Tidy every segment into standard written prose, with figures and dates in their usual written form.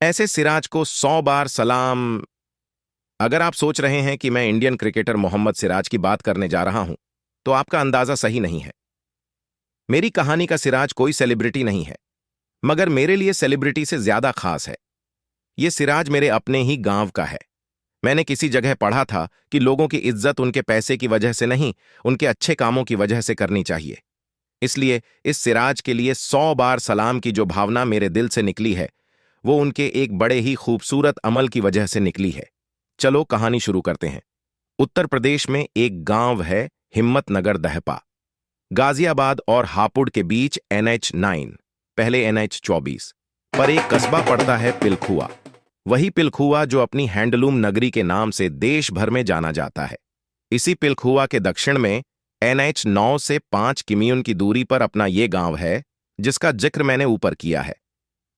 ऐसे सिराज को 100 बार सलाम। अगर आप सोच रहे हैं कि मैं इंडियन क्रिकेटर मोहम्मद सिराज की बात करने जा रहा हूं, तो आपका अंदाजा सही नहीं है। मेरी कहानी का सिराज कोई सेलिब्रिटी नहीं है, मगर मेरे लिए सेलिब्रिटी से ज्यादा खास है। यह सिराज मेरे अपने ही गांव का है। मैंने किसी जगह पढ़ा था कि लोगों की इज्जत उनके पैसे की वजह से नहीं, उनके अच्छे कामों की वजह से करनी चाहिए। इसलिए इस सिराज के लिए 100 बार सलाम की जो भावना मेरे दिल से निकली है, वो उनके एक बड़े ही खूबसूरत अमल की वजह से निकली है। चलो कहानी शुरू करते हैं। उत्तर प्रदेश में एक गांव है, हिम्मतनगर दहपा। गाजियाबाद और हापुड़ के बीच NH9, पहले NH24, पर एक कस्बा पड़ता है पिलखुआ। वही पिलखुआ जो अपनी हैंडलूम नगरी के नाम से देश भर में जाना जाता है। इसी पिलखुआ के दक्षिण में NH9 से 5 किमी की दूरी पर अपना ये गांव है, जिसका जिक्र मैंने ऊपर किया है।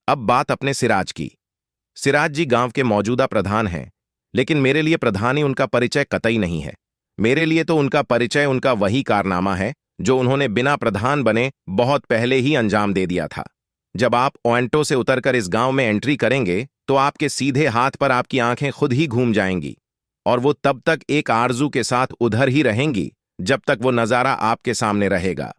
अब बात अपने सिराज की। सिराज जी गांव के मौजूदा प्रधान हैं, लेकिन मेरे लिए प्रधानी उनका परिचय कतई नहीं है। मेरे लिए तो उनका परिचय उनका वही कारनामा है जो उन्होंने बिना प्रधान बने बहुत पहले ही अंजाम दे दिया था। जब आप ओएंटो से उतरकर इस गांव में एंट्री करेंगे, तो आपके सीधे हाथ पर आपकी आंखें खुद ही घूम जाएंगी, और वो तब तक एक आरजू के साथ उधर ही रहेंगी जब तक वो नजारा आपके सामने रहेगा।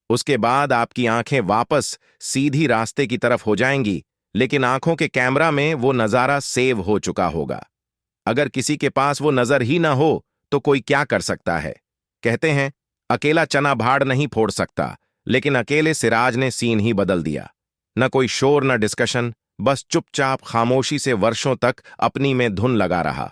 उसके बाद आपकी आंखें वापस सीधी रास्ते की तरफ हो जाएंगी, लेकिन आंखों के कैमरा में वो नजारा सेव हो चुका होगा। अगर किसी के पास वो नजर ही ना हो, तो कोई क्या कर सकता है। कहते हैं, अकेला चना भाड़ नहीं फोड़ सकता, लेकिन अकेले सिराज ने सीन ही बदल दिया। न कोई शोर न डिस्कशन, बस चुपचाप खामोशी से वर्षों तक अपनी में धुन लगा रहा।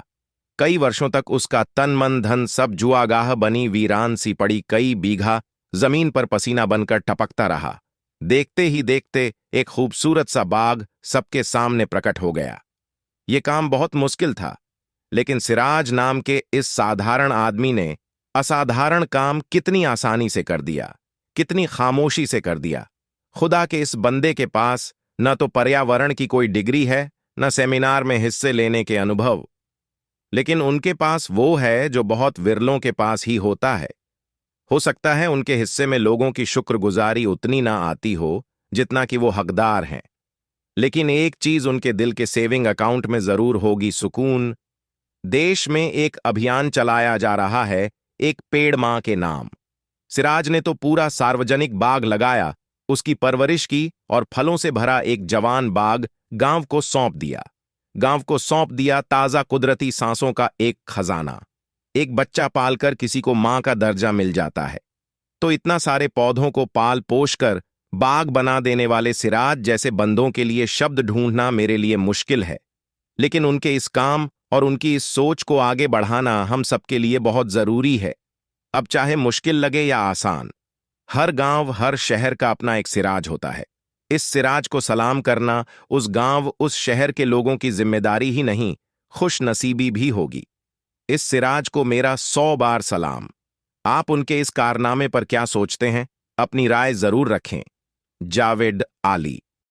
कई वर्षों तक उसका तन मन धन सब जुआगाह बनी वीरान सी पड़ी कई बीघा जमीन पर पसीना बनकर टपकता रहा। देखते ही देखते एक खूबसूरत सा बाग सबके सामने प्रकट हो गया। ये काम बहुत मुश्किल था, लेकिन सिराज नाम के इस साधारण आदमी ने असाधारण काम कितनी आसानी से कर दिया, कितनी खामोशी से कर दिया। खुदा के इस बंदे के पास न तो पर्यावरण की कोई डिग्री है, न सेमिनार में हिस्से लेने के अनुभव, लेकिन उनके पास वो है जो बहुत विरलों के पास ही होता है। हो सकता है उनके हिस्से में लोगों की शुक्रगुजारी उतनी ना आती हो जितना कि वो हकदार हैं, लेकिन एक चीज उनके दिल के सेविंग अकाउंट में जरूर होगी, सुकून। देश में एक अभियान चलाया जा रहा है, एक पेड़ मां के नाम। सिराज ने तो पूरा सार्वजनिक बाग लगाया, उसकी परवरिश की और फलों से भरा एक जवान बाग गांव को सौंप दिया। गांव को सौंप दिया ताजा कुदरती सांसों का एक खजाना। एक बच्चा पालकर किसी को मां का दर्जा मिल जाता है, तो इतना सारे पौधों को पाल पोष कर बाग बना देने वाले सिराज जैसे बंदों के लिए शब्द ढूंढना मेरे लिए मुश्किल है। लेकिन उनके इस काम और उनकी इस सोच को आगे बढ़ाना हम सबके लिए बहुत जरूरी है। अब चाहे मुश्किल लगे या आसान, हर गांव हर शहर का अपना एक सिराज होता है। इस सिराज को सलाम करना उस गांव उस शहर के लोगों की जिम्मेदारी ही नहीं, खुश नसीबी भी होगी। इस सिराज को मेरा 100 बार सलाम। आप उनके इस कारनामे पर क्या सोचते हैं? अपनी राय जरूर रखें। जावेद आली।